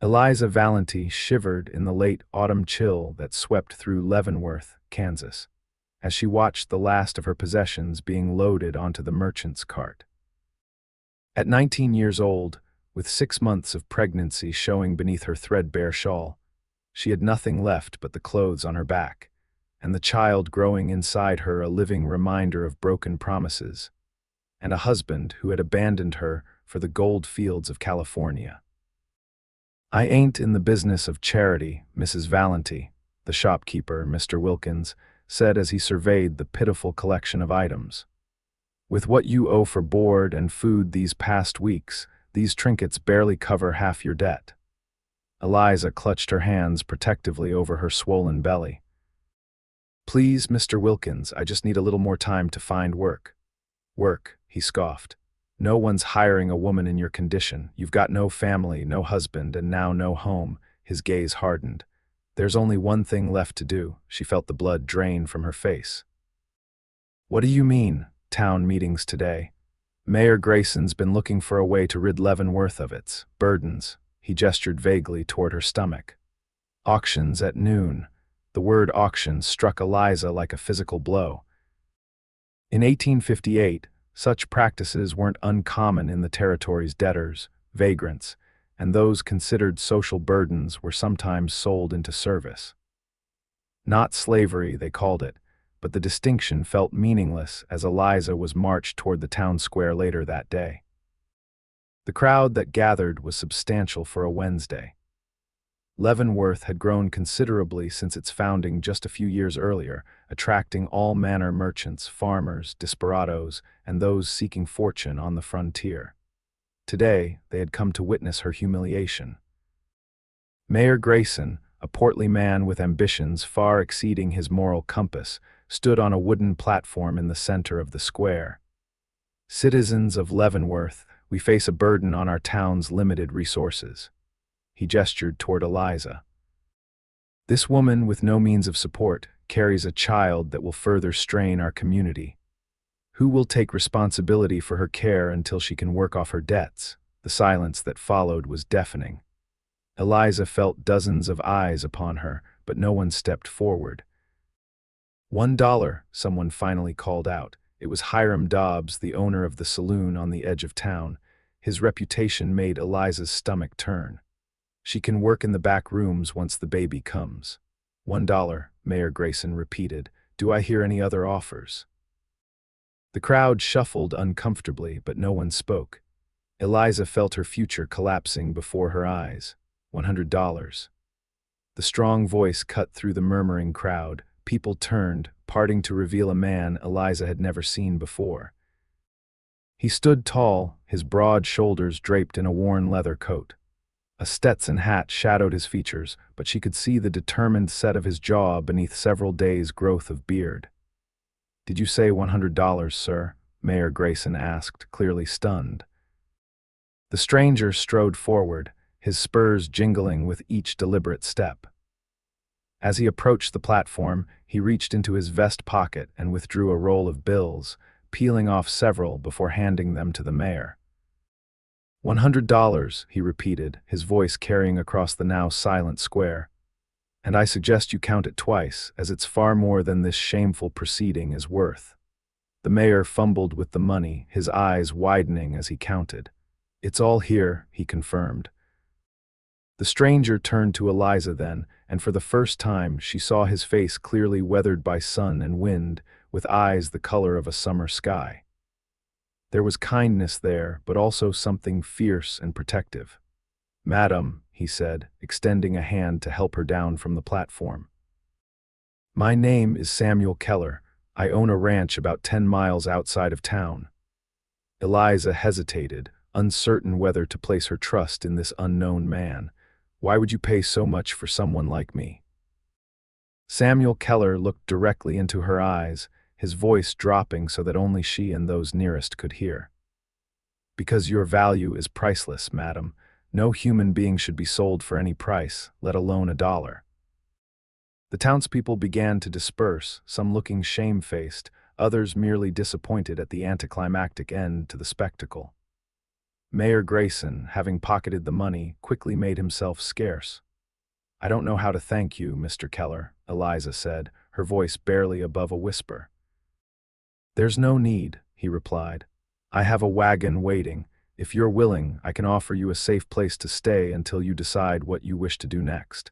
Eliza Valenti shivered in the late autumn chill that swept through Leavenworth, Kansas, as she watched the last of her possessions being loaded onto the merchant's cart. At 19 years old, with 6 months of pregnancy showing beneath her threadbare shawl, she had nothing left but the clothes on her back, and the child growing inside her a living reminder of broken promises, and a husband who had abandoned her for the gold fields of California. "I ain't in the business of charity, Mrs. Valenti," the shopkeeper, Mr. Wilkins, said as he surveyed the pitiful collection of items. "With what you owe for board and food these past weeks, these trinkets barely cover half your debt." Eliza clutched her hands protectively over her swollen belly. "Please, Mr. Wilkins, I just need a little more time to find work." "Work," he scoffed. "No one's hiring a woman in your condition. You've got no family, no husband, and now no home." His gaze hardened. "There's only one thing left to do." She felt the blood drain from her face. "What do you mean, town meetings today?" "Mayor Grayson's been looking for a way to rid Leavenworth of its burdens." He gestured vaguely toward her stomach. "Auctions at noon." The word auction struck Eliza like a physical blow. In 1858, such practices weren't uncommon in the territory's debtors, vagrants, and those considered social burdens were sometimes sold into service. Not slavery, they called it, but the distinction felt meaningless as Eliza was marched toward the town square later that day. The crowd that gathered was substantial for a Wednesday. Leavenworth had grown considerably since its founding just a few years earlier, attracting all manner merchants, farmers, desperados, and those seeking fortune on the frontier. Today, they had come to witness her humiliation. Mayor Grayson, a portly man with ambitions far exceeding his moral compass, stood on a wooden platform in the center of the square. "Citizens of Leavenworth, we face a burden on our town's limited resources." He gestured toward Eliza. "This woman with no means of support carries a child that will further strain our community. Who will take responsibility for her care until she can work off her debts?" The silence that followed was deafening. Eliza felt dozens of eyes upon her, but no one stepped forward. $1, someone finally called out. It was Hiram Dobbs, the owner of the saloon on the edge of town. His reputation made Eliza's stomach turn. "She can work in the back rooms once the baby comes." $1, Mayor Grayson repeated. "Do I hear any other offers?" The crowd shuffled uncomfortably, but no one spoke. Eliza felt her future collapsing before her eyes. $100. The strong voice cut through the murmuring crowd. People turned, parting to reveal a man Eliza had never seen before. He stood tall, his broad shoulders draped in a worn leather coat. A Stetson hat shadowed his features, but she could see the determined set of his jaw beneath several days' growth of beard. "Did you say $100, sir?" Mayor Grayson asked, clearly stunned. The stranger strode forward, his spurs jingling with each deliberate step. As he approached the platform, he reached into his vest pocket and withdrew a roll of bills, peeling off several before handing them to the mayor. $100, he repeated, his voice carrying across the now silent square. "And I suggest you count it twice, as it's far more than this shameful proceeding is worth." The mayor fumbled with the money, his eyes widening as he counted. "It's all here," he confirmed. The stranger turned to Eliza then, and for the first time she saw his face clearly weathered by sun and wind, with eyes the color of a summer sky. There was kindness there, but also something fierce and protective. "Madam," he said, extending a hand to help her down from the platform. "My name is Samuel Keller. I own a ranch about 10 miles outside of town." Eliza hesitated, uncertain whether to place her trust in this unknown man. "Why would you pay so much for someone like me?" Samuel Keller looked directly into her eyes, his voice dropping so that only she and those nearest could hear. "Because your value is priceless, madam. No human being should be sold for any price, let alone $1. The townspeople began to disperse, some looking shamefaced, others merely disappointed at the anticlimactic end to the spectacle. Mayor Grayson, having pocketed the money, quickly made himself scarce. "I don't know how to thank you, Mr. Keller," Eliza said, her voice barely above a whisper. "There's no need," he replied. "I have a wagon waiting. If you're willing, I can offer you a safe place to stay until you decide what you wish to do next."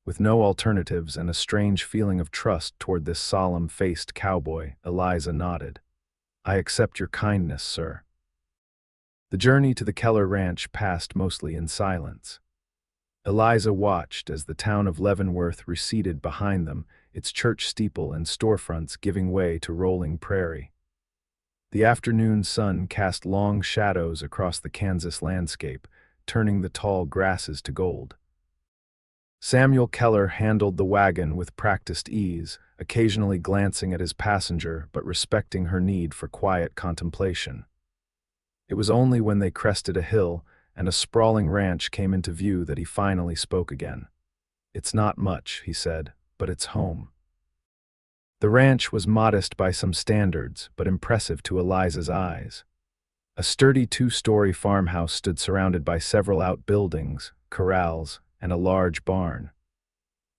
With no alternatives and a strange feeling of trust toward this solemn-faced cowboy, Eliza nodded. "I accept your kindness, sir." The journey to the Keller ranch passed mostly in silence. Eliza watched as the town of Leavenworth receded behind them, its church steeple and storefronts giving way to rolling prairie. The afternoon sun cast long shadows across the Kansas landscape, turning the tall grasses to gold. Samuel Keller handled the wagon with practiced ease, occasionally glancing at his passenger but respecting her need for quiet contemplation. It was only when they crested a hill and a sprawling ranch came into view that he finally spoke again. "It's not much," he said, "but it's home." The ranch was modest by some standards, but impressive to Eliza's eyes. A sturdy two-story farmhouse stood surrounded by several outbuildings, corrals, and a large barn.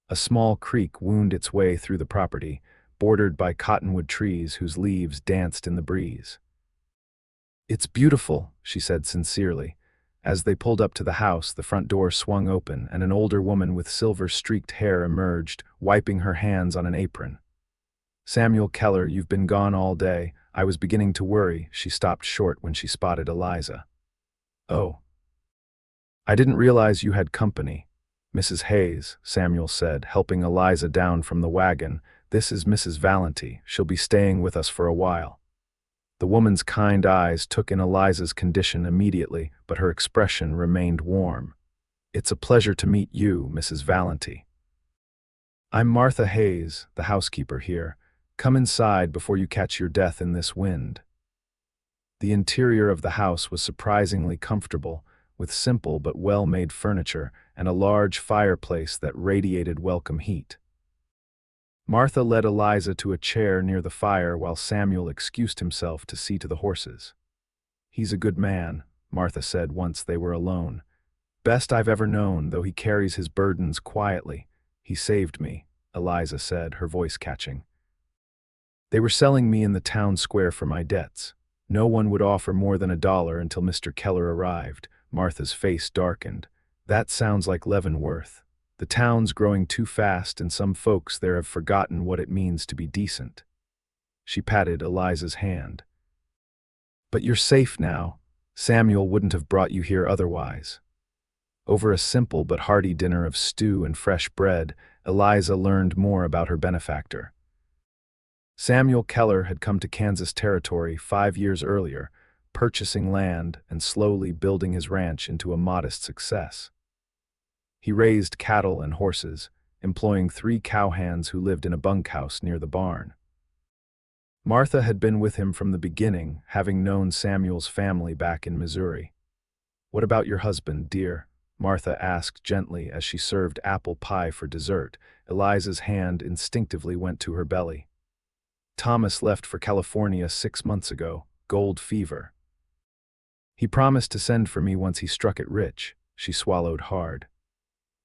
A small creek wound its way through the property, bordered by cottonwood trees whose leaves danced in the breeze. "It's beautiful," she said sincerely. As they pulled up to the house, the front door swung open and an older woman with silver-streaked hair emerged, wiping her hands on an apron. "Samuel Keller, you've been gone all day. I was beginning to worry." She stopped short when she spotted Eliza. "Oh. I didn't realize you had company." "Mrs. Hayes," Samuel said, helping Eliza down from the wagon. "This is Mrs. Valenti. She'll be staying with us for a while." The woman's kind eyes took in Eliza's condition immediately, but her expression remained warm. "It's a pleasure to meet you, Mrs. Valenti. I'm Martha Hayes, the housekeeper here. Come inside before you catch your death in this wind." The interior of the house was surprisingly comfortable, with simple but well-made furniture and a large fireplace that radiated welcome heat. Martha led Eliza to a chair near the fire while Samuel excused himself to see to the horses. "He's a good man," Martha said once they were alone. "Best I've ever known, though he carries his burdens quietly. He saved me," Eliza said, her voice catching. "They were selling me in the town square for my debts. No one would offer more than $1 until Mr. Keller arrived." Martha's face darkened. "That sounds like Leavenworth. The town's growing too fast and some folks there have forgotten what it means to be decent." She patted Eliza's hand. "But you're safe now. Samuel wouldn't have brought you here otherwise." Over a simple but hearty dinner of stew and fresh bread, Eliza learned more about her benefactor. Samuel Keller had come to Kansas Territory 5 years earlier, purchasing land and slowly building his ranch into a modest success. He raised cattle and horses, employing 3 cowhands who lived in a bunkhouse near the barn. Martha had been with him from the beginning, having known Samuel's family back in Missouri. "What about your husband, dear?" Martha asked gently as she served apple pie for dessert. Eliza's hand instinctively went to her belly. "Thomas left for California 6 months ago, gold fever. He promised to send for me once he struck it rich." She swallowed hard.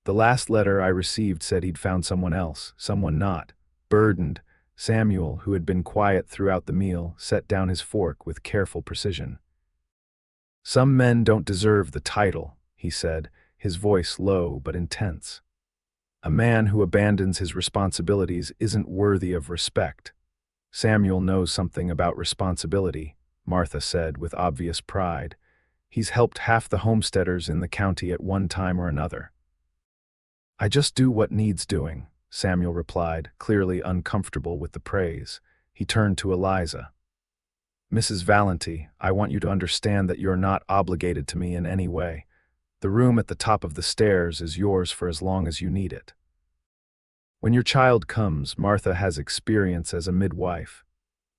"The last letter I received said he'd found someone else, someone not burdened." Samuel, who had been quiet throughout the meal, set down his fork with careful precision. "Some men don't deserve the title," he said, his voice low but intense. "A man who abandons his responsibilities isn't worthy of respect." "Samuel knows something about responsibility," Martha said with obvious pride. "He's helped half the homesteaders in the county at one time or another." "I just do what needs doing," Samuel replied, clearly uncomfortable with the praise. He turned to Eliza. "Mrs. Valenti, I want you to understand that you're not obligated to me in any way. The room at the top of the stairs is yours for as long as you need it. When your child comes, Martha has experience as a midwife."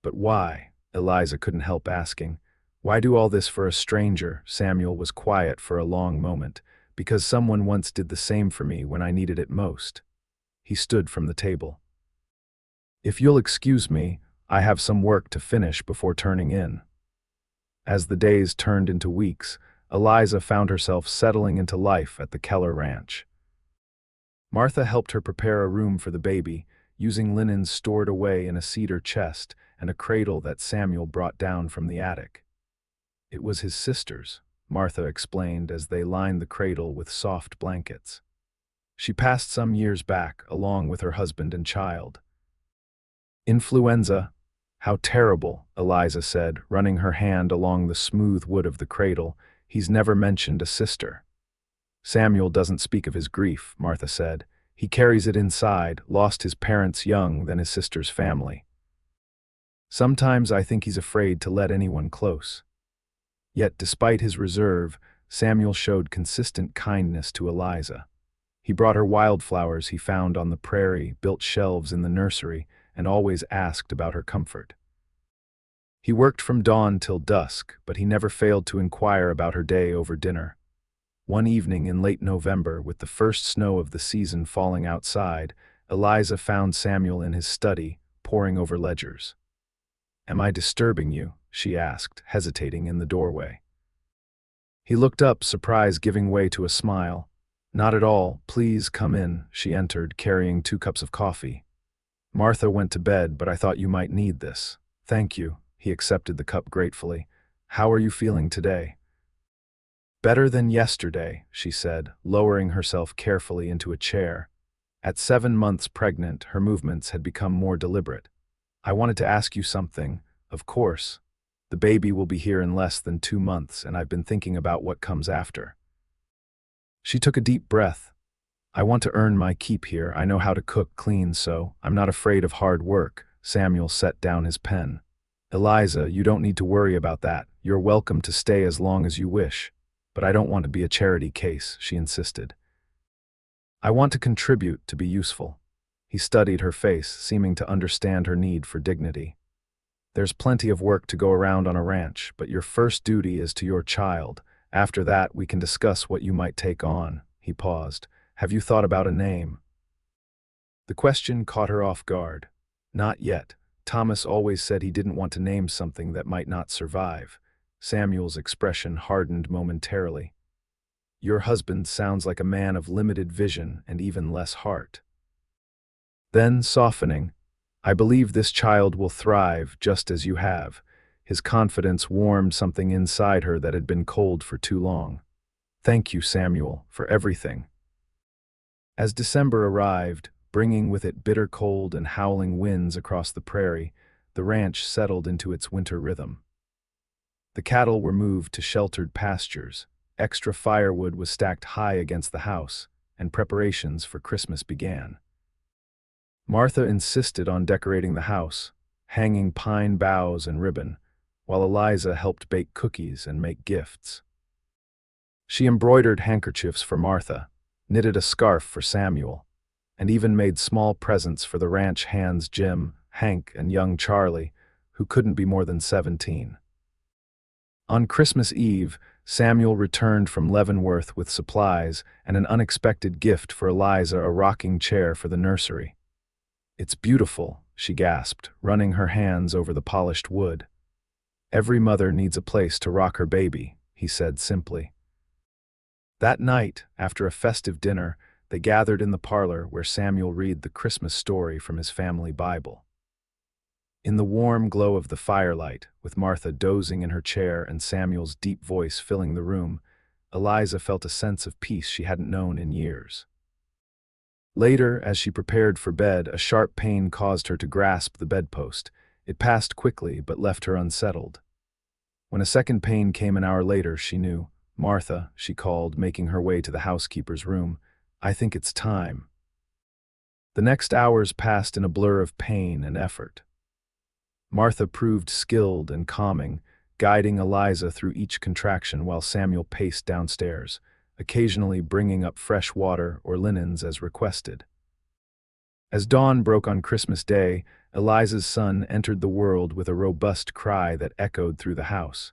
"But why?" Eliza couldn't help asking. "Why do all this for a stranger?" Samuel was quiet for a long moment. "Because someone once did the same for me when I needed it most." He stood from the table. "If you'll excuse me, I have some work to finish before turning in." As the days turned into weeks, Eliza found herself settling into life at the Keller ranch. Martha helped her prepare a room for the baby, using linens stored away in a cedar chest and a cradle that Samuel brought down from the attic. It was his sister's, Martha explained as they lined the cradle with soft blankets. She passed some years back, along with her husband and child. Influenza? How terrible, Eliza said, running her hand along the smooth wood of the cradle. He's never mentioned a sister. Samuel doesn't speak of his grief, Martha said. He carries it inside, lost his parents young than his sister's family. Sometimes I think he's afraid to let anyone close. Yet despite his reserve, Samuel showed consistent kindness to Eliza. He brought her wildflowers he found on the prairie, built shelves in the nursery, and always asked about her comfort. He worked from dawn till dusk, but he never failed to inquire about her day over dinner. One evening in late November, with the first snow of the season falling outside, Eliza found Samuel in his study, poring over ledgers. "Am I disturbing you?" she asked, hesitating in the doorway. He looked up, surprise giving way to a smile. "Not at all. Please come in." She entered, carrying 2 cups of coffee. "Martha went to bed, but I thought you might need this." "Thank you." He accepted the cup gratefully. "How are you feeling today?" "Better than yesterday," she said, lowering herself carefully into a chair. At 7 months pregnant, her movements had become more deliberate. "I wanted to ask you something, of course. The baby will be here in less than 2 months, and I've been thinking about what comes after." She took a deep breath. "I want to earn my keep here. I know how to cook, clean, so I'm not afraid of hard work." Samuel set down his pen. "Eliza, you don't need to worry about that. You're welcome to stay as long as you wish. But I don't want to be a charity case," she insisted. "I want to contribute, to be useful." He studied her face, seeming to understand her need for dignity. "There's plenty of work to go around on a ranch, but your first duty is to your child. After that, we can discuss what you might take on." He paused. "Have you thought about a name?" The question caught her off guard. "Not yet. Thomas always said he didn't want to name something that might not survive." Samuel's expression hardened momentarily. "Your husband sounds like a man of limited vision and even less heart." Then, softening, "I believe this child will thrive just as you have." His confidence warmed something inside her that had been cold for too long. "Thank you, Samuel, for everything." As December arrived, bringing with it bitter cold and howling winds across the prairie, the ranch settled into its winter rhythm. The cattle were moved to sheltered pastures, extra firewood was stacked high against the house, and preparations for Christmas began. Martha insisted on decorating the house, hanging pine boughs and ribbon, while Eliza helped bake cookies and make gifts. She embroidered handkerchiefs for Martha, knitted a scarf for Samuel, and even made small presents for the ranch hands Jim, Hank, and young Charlie, who couldn't be more than 17. On Christmas Eve, Samuel returned from Leavenworth with supplies and an unexpected gift for Eliza, a rocking chair for the nursery. "It's beautiful," she gasped, running her hands over the polished wood. "Every mother needs a place to rock her baby," he said simply. That night, after a festive dinner, they gathered in the parlor where Samuel read the Christmas story from his family Bible. In the warm glow of the firelight, with Martha dozing in her chair and Samuel's deep voice filling the room, Eliza felt a sense of peace she hadn't known in years. Later, as she prepared for bed, a sharp pain caused her to grasp the bedpost. It passed quickly, but left her unsettled. When a second pain came an hour later, she knew. "Martha," she called, making her way to the housekeeper's room, "I think it's time." The next hours passed in a blur of pain and effort. Martha proved skilled and calming, guiding Eliza through each contraction while Samuel paced downstairs, occasionally bringing up fresh water or linens as requested. As dawn broke on Christmas Day, Eliza's son entered the world with a robust cry that echoed through the house.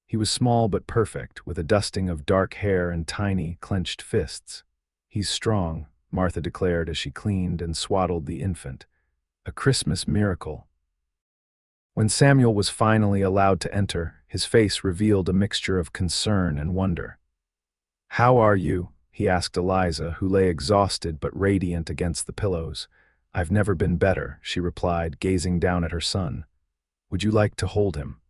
He was small but perfect, with a dusting of dark hair and tiny, clenched fists. "He's strong," Martha declared as she cleaned and swaddled the infant. "A Christmas miracle." When Samuel was finally allowed to enter, his face revealed a mixture of concern and wonder. "How are you?" he asked Eliza, who lay exhausted but radiant against the pillows. "I've never been better," she replied, gazing down at her son. "Would you like to hold him?"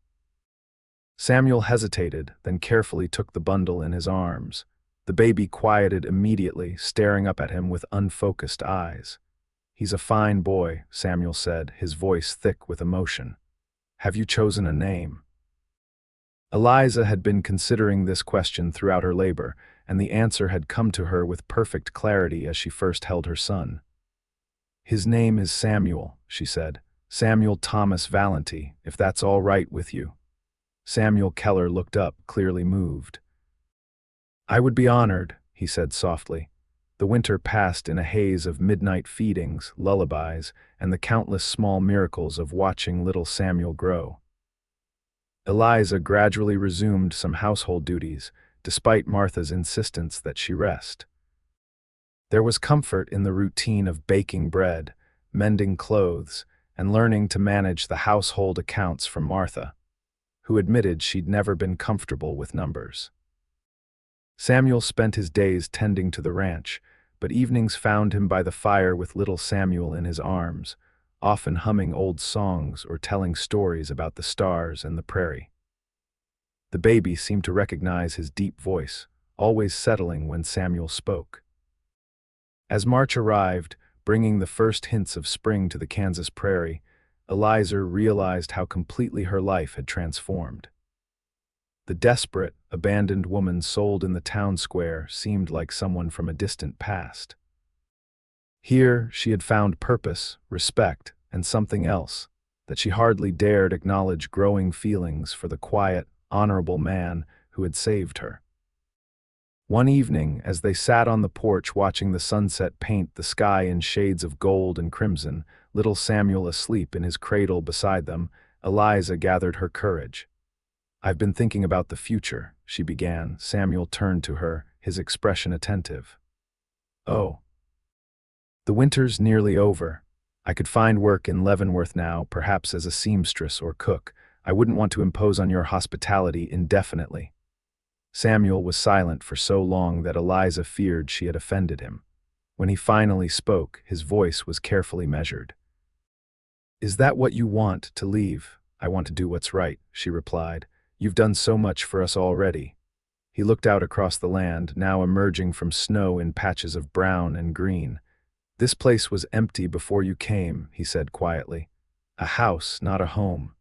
Samuel hesitated, then carefully took the bundle in his arms. The baby quieted immediately, staring up at him with unfocused eyes. "He's a fine boy," Samuel said, his voice thick with emotion. "Have you chosen a name?" Eliza had been considering this question throughout her labor, and the answer had come to her with perfect clarity as she first held her son. "His name is Samuel," she said. "Samuel Thomas Valenti, if that's all right with you." Samuel Keller looked up, clearly moved. "I would be honored," he said softly. The winter passed in a haze of midnight feedings, lullabies, and the countless small miracles of watching little Samuel grow. Eliza gradually resumed some household duties, despite Martha's insistence that she rest. There was comfort in the routine of baking bread, mending clothes, and learning to manage the household accounts from Martha, who admitted she'd never been comfortable with numbers. Samuel spent his days tending to the ranch, but evenings found him by the fire with little Samuel in his arms, often humming old songs or telling stories about the stars and the prairie. The baby seemed to recognize his deep voice, always settling when Samuel spoke. As March arrived, bringing the first hints of spring to the Kansas prairie, Eliza realized how completely her life had transformed. The desperate, abandoned woman sold in the town square seemed like someone from a distant past. Here, she had found purpose, respect, and something else, that she hardly dared acknowledge growing feelings for the quiet, honorable man who had saved her. One evening, as they sat on the porch watching the sunset paint the sky in shades of gold and crimson, little Samuel asleep in his cradle beside them, Eliza gathered her courage. "I've been thinking about the future," she began. Samuel turned to her, his expression attentive. "Oh. The winter's nearly over. I could find work in Leavenworth now, perhaps as a seamstress or cook. I wouldn't want to impose on your hospitality indefinitely." Samuel was silent for so long that Eliza feared she had offended him. When he finally spoke, his voice was carefully measured. "Is that what you want, to leave?" "I want to do what's right," she replied. "You've done so much for us already." He looked out across the land, now emerging from snow in patches of brown and green. "This place was empty before you came," he said quietly. "A house, not a home.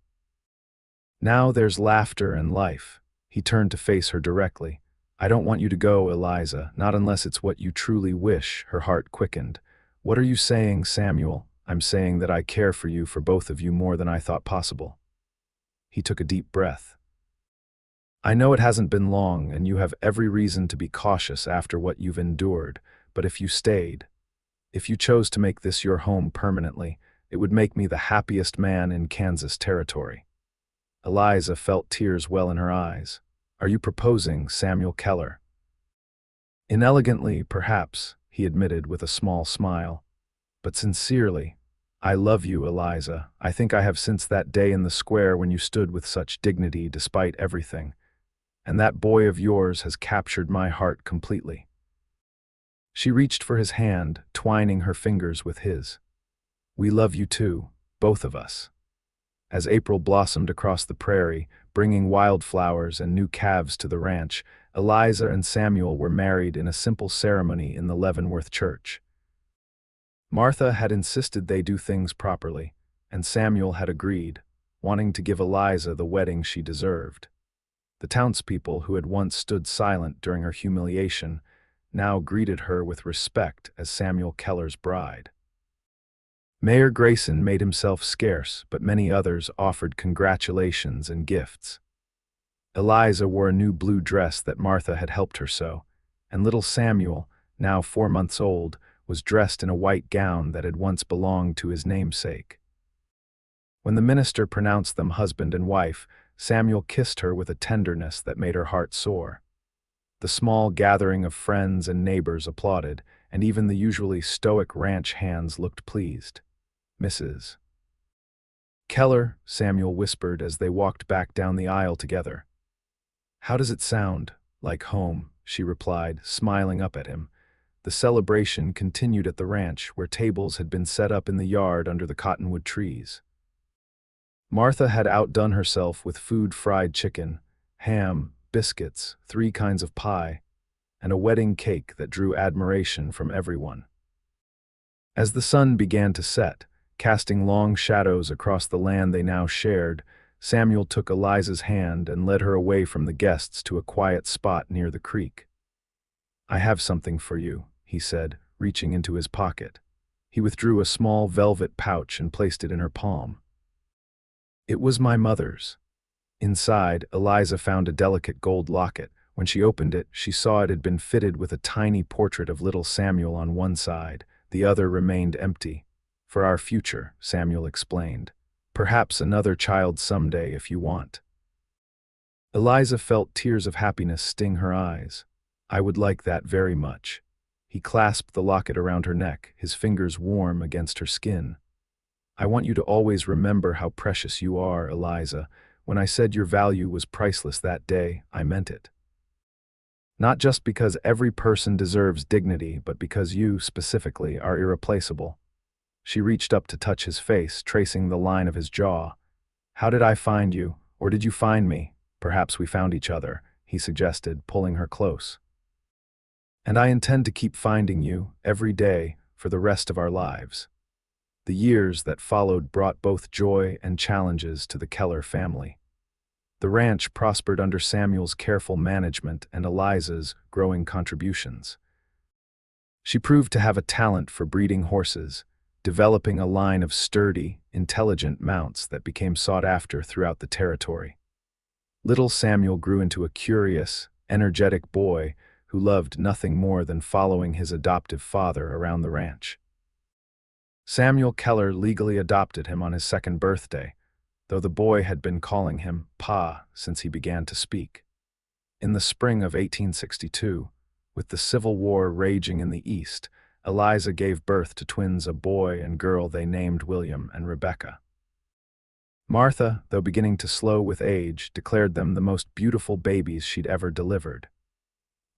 Now there's laughter and life." He turned to face her directly. "I don't want you to go, Eliza, not unless it's what you truly wish." Her heart quickened. "What are you saying, Samuel?" "I'm saying that I care for you, for both of you, more than I thought possible." He took a deep breath. "I know it hasn't been long, and you have every reason to be cautious after what you've endured, but if you stayed, if you chose to make this your home permanently, it would make me the happiest man in Kansas territory." Eliza felt tears well in her eyes. "Are you proposing, Samuel Keller?" "Inelegantly, perhaps," he admitted with a small smile. "But sincerely, I love you, Eliza. I think I have since that day in the square when you stood with such dignity despite everything. And that boy of yours has captured my heart completely." She reached for his hand, twining her fingers with his. "We love you too, both of us." As April blossomed across the prairie, bringing wildflowers and new calves to the ranch, Eliza and Samuel were married in a simple ceremony in the Leavenworth church. Martha had insisted they do things properly, and Samuel had agreed, wanting to give Eliza the wedding she deserved. The townspeople, who had once stood silent during her humiliation, now greeted her with respect as Samuel Keller's bride. Mayor Grayson made himself scarce, but many others offered congratulations and gifts. Eliza wore a new blue dress that Martha had helped her sew, and little Samuel, now 4 months old, was dressed in a white gown that had once belonged to his namesake. When the minister pronounced them husband and wife, Samuel kissed her with a tenderness that made her heart soar. The small gathering of friends and neighbors applauded, and even the usually stoic ranch hands looked pleased. Mrs. Keller, Samuel whispered as they walked back down the aisle together. How does it sound? Like home, she replied, smiling up at him. The celebration continued at the ranch, where tables had been set up in the yard under the cottonwood trees. Martha had outdone herself with food: fried chicken, ham, biscuits, 3 kinds of pie, and a wedding cake that drew admiration from everyone. As the sun began to set, casting long shadows across the land they now shared, Samuel took Eliza's hand and led her away from the guests to a quiet spot near the creek. I have something for you, he said, reaching into his pocket. He withdrew a small velvet pouch and placed it in her palm. It was my mother's. Inside, Eliza found a delicate gold locket. When she opened it, she saw it had been fitted with a tiny portrait of little Samuel on one side. The other remained empty. For our future, Samuel explained. Perhaps another child someday if you want. Eliza felt tears of happiness sting her eyes. I would like that very much. He clasped the locket around her neck, his fingers warm against her skin. I want you to always remember how precious you are, Eliza. When I said your value was priceless that day, I meant it. Not just because every person deserves dignity, but because you, specifically, are irreplaceable. She reached up to touch his face, tracing the line of his jaw. How did I find you? Or did you find me? Perhaps we found each other, he suggested, pulling her close. And I intend to keep finding you, every day, for the rest of our lives. The years that followed brought both joy and challenges to the Keller family. The ranch prospered under Samuel's careful management and Eliza's growing contributions. She proved to have a talent for breeding horses, developing a line of sturdy, intelligent mounts that became sought after throughout the territory. Little Samuel grew into a curious, energetic boy who loved nothing more than following his adoptive father around the ranch. Samuel Keller legally adopted him on his 2nd birthday, though the boy had been calling him Pa since he began to speak. In the spring of 1862, with the Civil War raging in the East, Eliza gave birth to twins, a boy and girl they named William and Rebecca. Martha, though beginning to slow with age, declared them the most beautiful babies she'd ever delivered.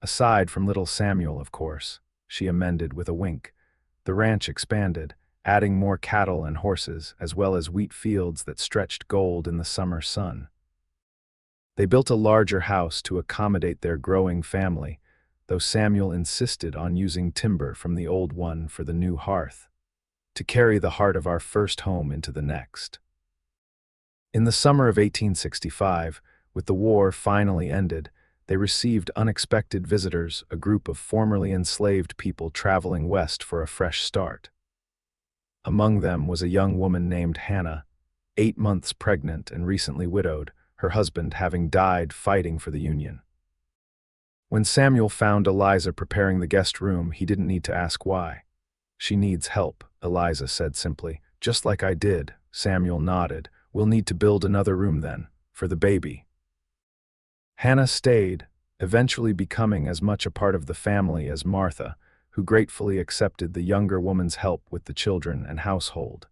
Aside from little Samuel, of course, she amended with a wink. The ranch expanded, adding more cattle and horses, as well as wheat fields that stretched gold in the summer sun. They built a larger house to accommodate their growing family, though Samuel insisted on using timber from the old one for the new hearth, to carry the heart of our first home into the next. In the summer of 1865, with the war finally ended, they received unexpected visitors, a group of formerly enslaved people traveling west for a fresh start. Among them was a young woman named Hannah, 8 months pregnant and recently widowed, her husband having died fighting for the Union. When Samuel found Eliza preparing the guest room, he didn't need to ask why. She needs help, Eliza said simply. Just like I did, Samuel nodded. We'll need to build another room then, for the baby. Hannah stayed, eventually becoming as much a part of the family as Martha, who gratefully accepted the younger woman's help with the children and household.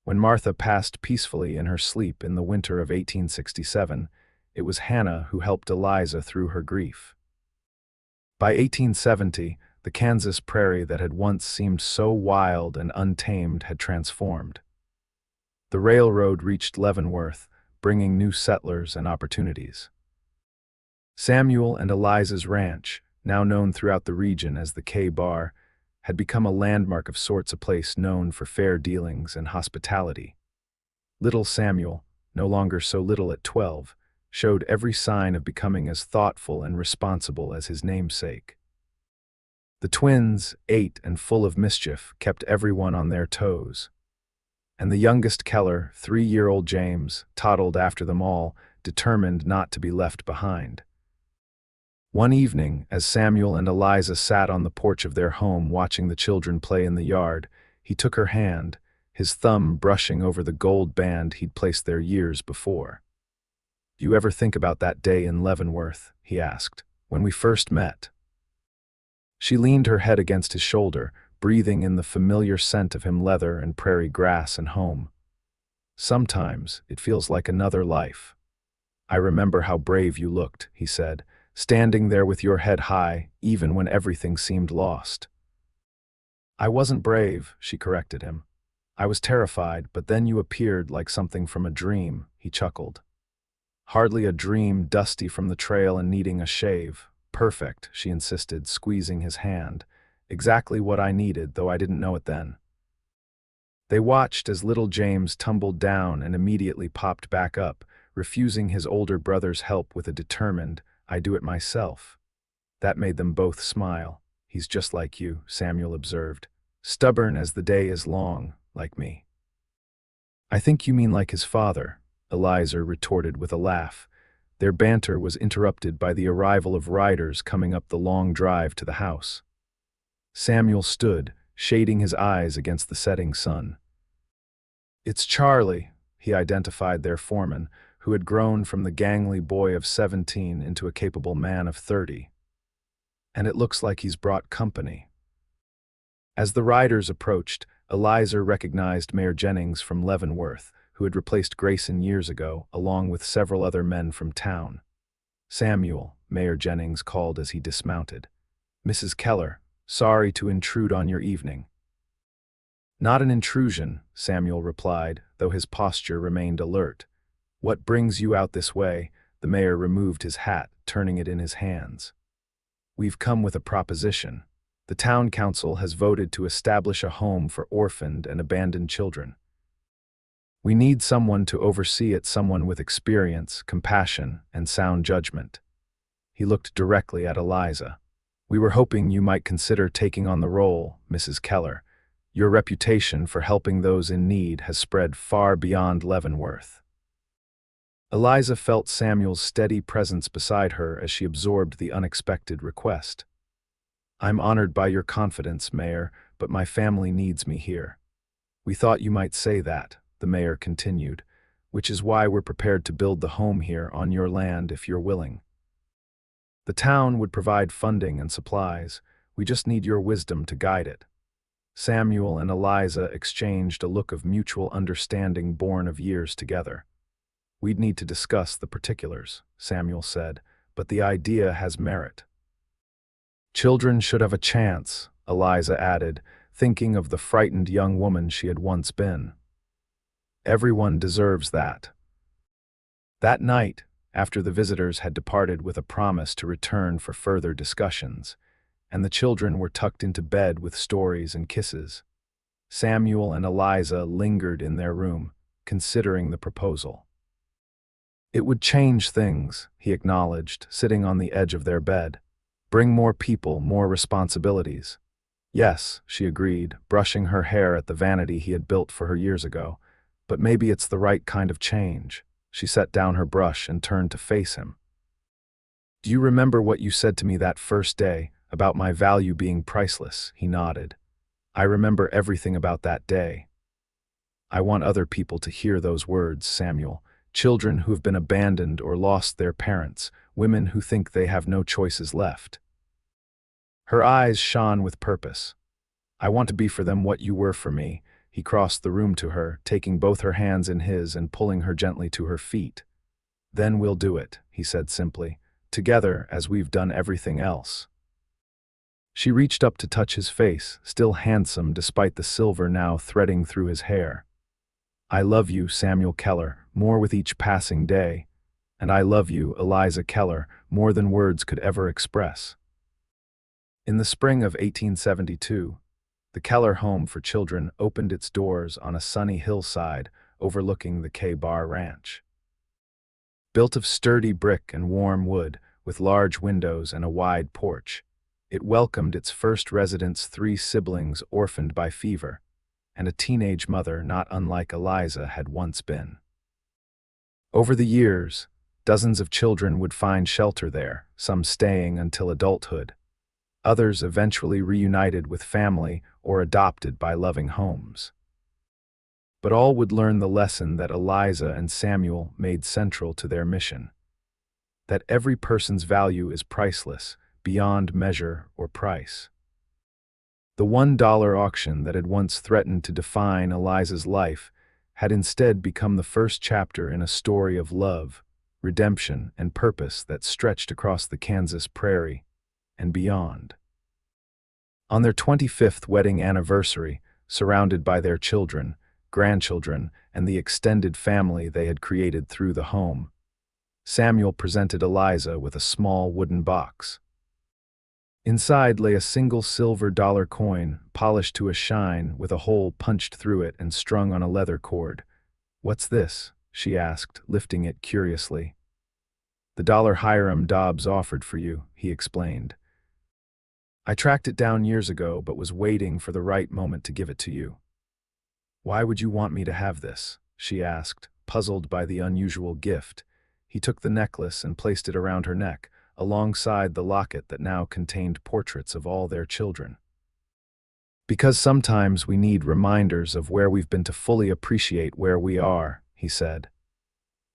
When Martha passed peacefully in her sleep in the winter of 1867, it was Hannah who helped Eliza through her grief. By 1870, the Kansas prairie that had once seemed so wild and untamed had transformed. The railroad reached Leavenworth, bringing new settlers and opportunities. Samuel and Eliza's ranch, now known throughout the region as the K-Bar, had become a landmark of sorts, a place known for fair dealings and hospitality. Little Samuel, no longer so little at 12, showed every sign of becoming as thoughtful and responsible as his namesake. The twins, 8 and full of mischief, kept everyone on their toes. And the youngest Keller, 3-year-old James, toddled after them all, determined not to be left behind. One evening, as Samuel and Eliza sat on the porch of their home watching the children play in the yard, he took her hand, his thumb brushing over the gold band he'd placed there years before. "Do you ever think about that day in Leavenworth?" he asked, "when we first met?" She leaned her head against his shoulder, breathing in the familiar scent of him, leather and prairie grass and home. Sometimes it feels like another life. I remember how brave you looked, he said, standing there with your head high, even when everything seemed lost. I wasn't brave, she corrected him. I was terrified, but then you appeared like something from a dream, he chuckled. Hardly a dream, dusty from the trail and needing a shave. Perfect, she insisted, squeezing his hand. Exactly what I needed, though I didn't know it then. They watched as little James tumbled down and immediately popped back up, refusing his older brother's help with a determined, "I do it myself." That made them both smile. "He's just like you," Samuel observed. "Stubborn as the day is long, like me." "I think you mean like his father," Eliza retorted with a laugh. Their banter was interrupted by the arrival of riders coming up the long drive to the house. Samuel stood, shading his eyes against the setting sun. "It's Charlie," he identified their foreman, who had grown from the gangly boy of 17 into a capable man of 30. "And it looks like he's brought company." As the riders approached, Eliza recognized Mayor Jennings from Leavenworth, who had replaced Grayson years ago, along with several other men from town. "Samuel," Mayor Jennings called as he dismounted. "Mrs. Keller, sorry to intrude on your evening." "Not an intrusion," Samuel replied, though his posture remained alert. "What brings you out this way?" The mayor removed his hat, turning it in his hands. "We've come with a proposition. The town council has voted to establish a home for orphaned and abandoned children. We need someone to oversee it, someone with experience, compassion, and sound judgment." He looked directly at Eliza. "We were hoping you might consider taking on the role, Mrs. Keller. Your reputation for helping those in need has spread far beyond Leavenworth." Eliza felt Samuel's steady presence beside her as she absorbed the unexpected request. "I'm honored by your confidence, Mayor, but my family needs me here." "We thought you might say that," the mayor continued, "which is why we're prepared to build the home here on your land if you're willing. The town would provide funding and supplies. We just need your wisdom to guide it." Samuel and Eliza exchanged a look of mutual understanding born of years together. "We'd need to discuss the particulars," Samuel said, "but the idea has merit." "Children should have a chance," Eliza added, thinking of the frightened young woman she had once been. "Everyone deserves that." That night, after the visitors had departed with a promise to return for further discussions, and the children were tucked into bed with stories and kisses, Samuel and Eliza lingered in their room, considering the proposal. "It would change things," he acknowledged, sitting on the edge of their bed. "Bring more people, more responsibilities." "Yes," she agreed, brushing her hair at the vanity he had built for her years ago. "But maybe it's the right kind of change." She set down her brush and turned to face him. "Do you remember what you said to me that first day, about my value being priceless?" He nodded. "I remember everything about that day." "I want other people to hear those words, Samuel. Children who have been abandoned or lost their parents, women who think they have no choices left." Her eyes shone with purpose. "I want to be for them what you were for me." He crossed the room to her, taking both her hands in his and pulling her gently to her feet. "Then we'll do it," he said simply, "together as we've done everything else." She reached up to touch his face, still handsome despite the silver now threading through his hair. "I love you, Samuel Keller, more with each passing day. And I love you, Eliza Keller, more than words could ever express." In the spring of 1872, the Keller Home for Children opened its doors on a sunny hillside overlooking the K-Bar Ranch. Built of sturdy brick and warm wood, with large windows and a wide porch, it welcomed its first residents, 3 siblings orphaned by fever, and a teenage mother not unlike Eliza had once been. Over the years, dozens of children would find shelter there, some staying until adulthood. Others eventually reunited with family or adopted by loving homes. But all would learn the lesson that Eliza and Samuel made central to their mission: that every person's value is priceless, beyond measure or price. The $1 auction that had once threatened to define Eliza's life had instead become the first chapter in a story of love, redemption, and purpose that stretched across the Kansas prairie and beyond. On their 25th wedding anniversary, surrounded by their children, grandchildren, and the extended family they had created through the home, Samuel presented Eliza with a small wooden box. Inside lay a single silver dollar coin, polished to a shine, with a hole punched through it and strung on a leather cord. "What's this?" she asked, lifting it curiously. "The dollar Hiram Dobbs offered for you," he explained. "I tracked it down years ago, but was waiting for the right moment to give it to you." "Why would you want me to have this?" she asked, puzzled by the unusual gift. He took the necklace and placed it around her neck, alongside the locket that now contained portraits of all their children. "Because sometimes we need reminders of where we've been to fully appreciate where we are," he said.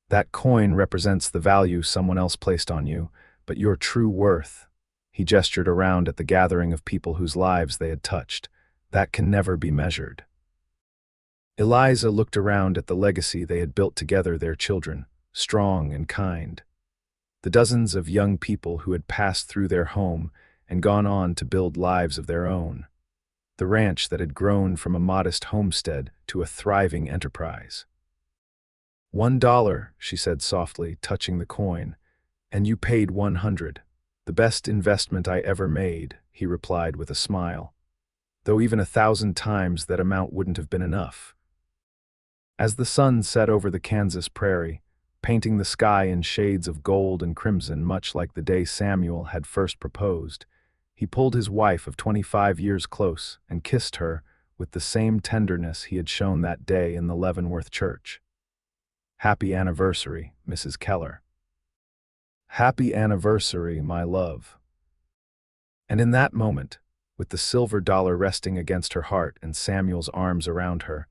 "That coin represents the value someone else placed on you, but your true worth," he gestured around at the gathering of people whose lives they had touched, "that can never be measured." Eliza looked around at the legacy they had built together, their children, strong and kind. The dozens of young people who had passed through their home and gone on to build lives of their own. The ranch that had grown from a modest homestead to a thriving enterprise. $1, she said softly, touching the coin. "And you paid 100. The best investment I ever made," he replied with a smile. "Though even 1,000 times that amount wouldn't have been enough." As the sun set over the Kansas prairie, painting the sky in shades of gold and crimson, much like the day Samuel had first proposed, he pulled his wife of 25 years close and kissed her with the same tenderness he had shown that day in the Leavenworth church. "Happy anniversary, Mrs. Keller." "Happy anniversary, my love." And in that moment, with the silver dollar resting against her heart and Samuel's arms around her,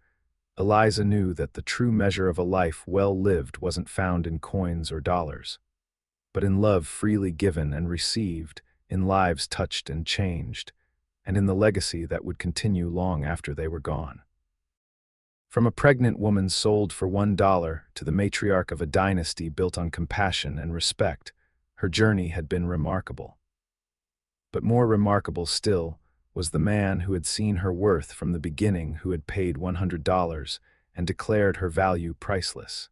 Eliza knew that the true measure of a life well lived wasn't found in coins or dollars, but in love freely given and received, in lives touched and changed, and in the legacy that would continue long after they were gone. From a pregnant woman sold for $1 to the matriarch of a dynasty built on compassion and respect, her journey had been remarkable. But more remarkable still was the man who had seen her worth from the beginning, who had paid $100 and declared her value priceless.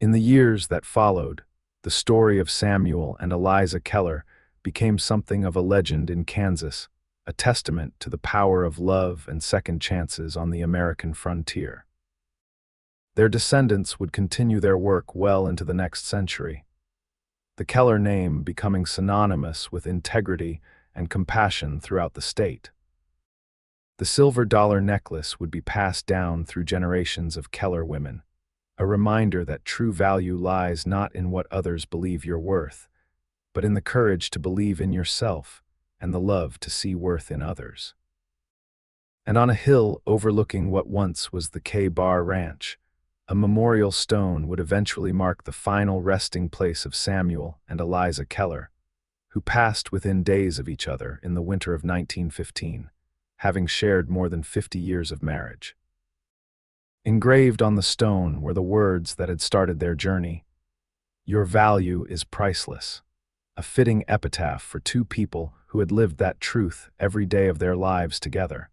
In the years that followed, the story of Samuel and Eliza Keller became something of a legend in Kansas, a testament to the power of love and second chances on the American frontier. Their descendants would continue their work well into the next century, the Keller name becoming synonymous with integrity and compassion throughout the state. The silver dollar necklace would be passed down through generations of Keller women, a reminder that true value lies not in what others believe you're worth, but in the courage to believe in yourself and the love to see worth in others. And on a hill overlooking what once was the K-Bar Ranch, a memorial stone would eventually mark the final resting place of Samuel and Eliza Keller, who passed within days of each other in the winter of 1915, having shared more than 50 years of marriage. Engraved on the stone were the words that had started their journey: "Your value is priceless," a fitting epitaph for two people who had lived that truth every day of their lives together.